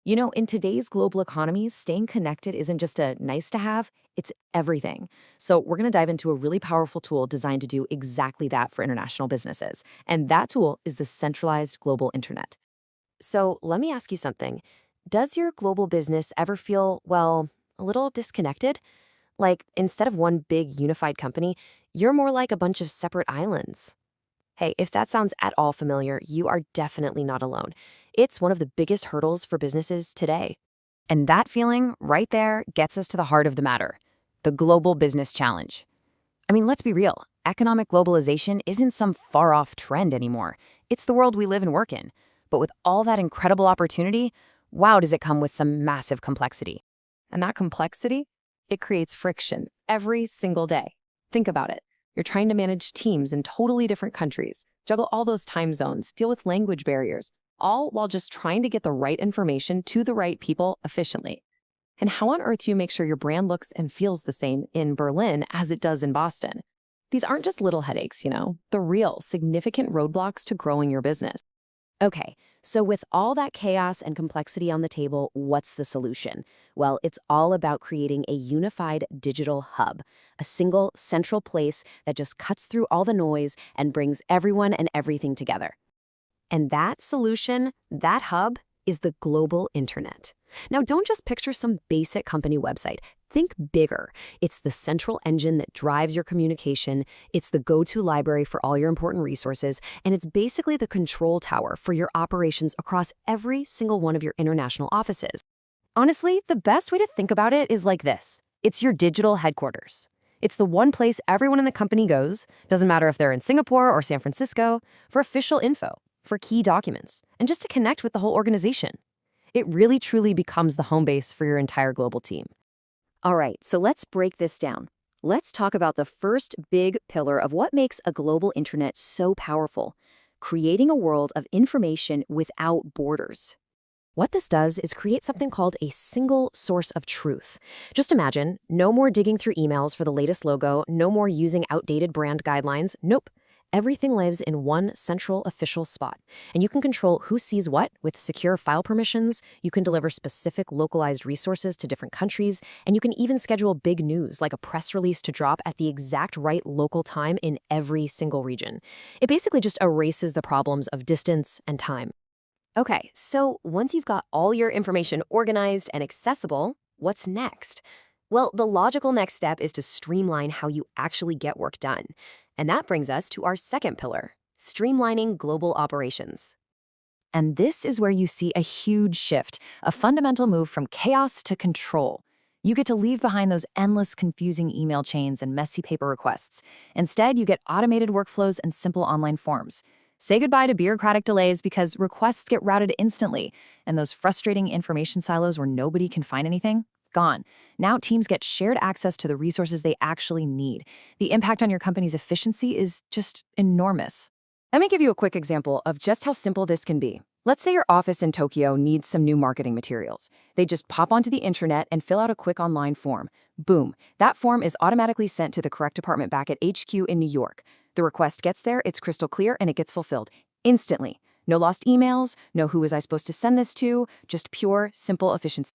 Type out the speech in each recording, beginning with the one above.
In today's global economy, staying connected isn't just a nice to have, it's everything. So, we're going to dive into a really powerful tool designed to do exactly that for international businesses. And that tool is the centralized global internet. So, let me ask you something. Does your global business ever feel, well, a little disconnected? Like, instead of one big unified company, you're more like a bunch of separate islands. Hey, if that sounds at all familiar, you are definitely not alone. It's one of the biggest hurdles for businesses today. And that feeling right there gets us to the heart of the matter, the global business challenge. I mean, let's be real. Economic globalization isn't some far-off trend anymore. It's the world we live and work in. But with all that incredible opportunity, wow, does it come with some massive complexity. And that complexity, it creates friction every single day. Think about it. You're trying to manage teams in totally different countries, juggle all those time zones, deal with language barriers, all while just trying to get the right information to the right people efficiently. And how on earth do you make sure your brand looks and feels the same in Berlin as it does in Boston? These aren't just little headaches, the real, significant roadblocks to growing your business. Okay, so with all that chaos and complexity on the table, what's the solution? Well, it's all about creating a unified digital hub, a single central place that just cuts through all the noise and brings everyone and everything together. And that solution, that hub, is the global internet. Now, don't just picture some basic company website. Think bigger. It's the central engine that drives your communication, it's the go-to library for all your important resources, and it's basically the control tower for your operations across every single one of your international offices. Honestly, the best way to think about it is like this. It's your digital headquarters. It's the one place everyone in the company goes, doesn't matter if they're in Singapore or San Francisco, for official info, for key documents, and just to connect with the whole organization. It really truly becomes the home base for your entire global team. All right, so let's break this down. Let's talk about the first big pillar of what makes a global internet so powerful, creating a world of information without borders. What this does is create something called a single source of truth. Just imagine, no more digging through emails for the latest logo, no more using outdated brand guidelines. Nope. Everything lives in one central official spot, and you can control who sees what with secure file permissions, you can deliver specific localized resources to different countries, and you can even schedule big news like a press release to drop at the exact right local time in every single region. It basically just erases the problems of distance and time. Okay, so once you've got all your information organized and accessible, what's next? Well, the logical next step is to streamline how you actually get work done. And that brings us to our second pillar, streamlining global operations. And this is where you see a huge shift, a fundamental move from chaos to control. You get to leave behind those endless, confusing email chains and messy paper requests. Instead, you get automated workflows and simple online forms. Say goodbye to bureaucratic delays because requests get routed instantly, and those frustrating information silos where nobody can find anything, gone. Now teams get shared access to the resources they actually need. The impact on your company's efficiency is just enormous. Let me give you a quick example of just how simple this can be. Let's say your office in Tokyo needs some new marketing materials. They just pop onto the intranet and fill out a quick online form. Boom, that form is automatically sent to the correct department back at HQ in New York. The request gets there, it's crystal clear, and it gets fulfilled instantly. No lost emails, no who was I supposed to send this to, just pure, simple efficiency.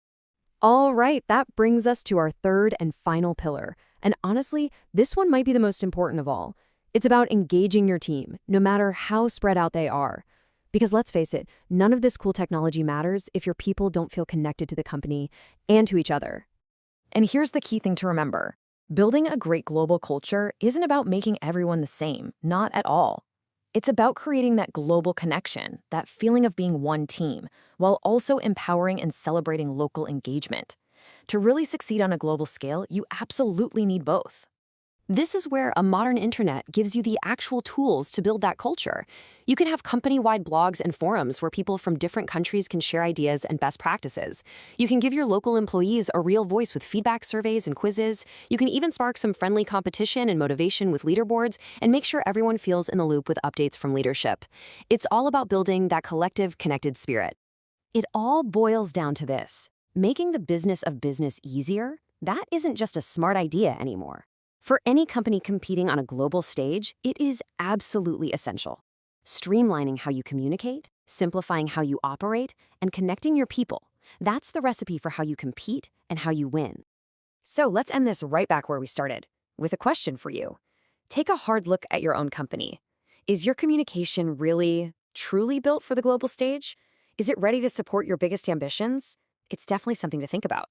All right, that brings us to our third and final pillar. And honestly, this one might be the most important of all. It's about engaging your team, no matter how spread out they are. Because let's face it, none of this cool technology matters if your people don't feel connected to the company and to each other. And here's the key thing to remember. Building a great global culture isn't about making everyone the same, not at all. It's about creating that global connection, that feeling of being one team, while also empowering and celebrating local engagement. To really succeed on a global scale, you absolutely need both. This is where a modern internet gives you the actual tools to build that culture. You can have company-wide blogs and forums where people from different countries can share ideas and best practices. You can give your local employees a real voice with feedback surveys and quizzes. You can even spark some friendly competition and motivation with leaderboards and make sure everyone feels in the loop with updates from leadership. It's all about building that collective, connected spirit. It all boils down to this. Making the business of business easier, that isn't just a smart idea anymore. For any company competing on a global stage, it is absolutely essential. Streamlining how you communicate, simplifying how you operate, and connecting your people. That's the recipe for how you compete and how you win. So let's end this right back where we started, with a question for you. Take a hard look at your own company. Is your communication really, truly built for the global stage? Is it ready to support your biggest ambitions? It's definitely something to think about.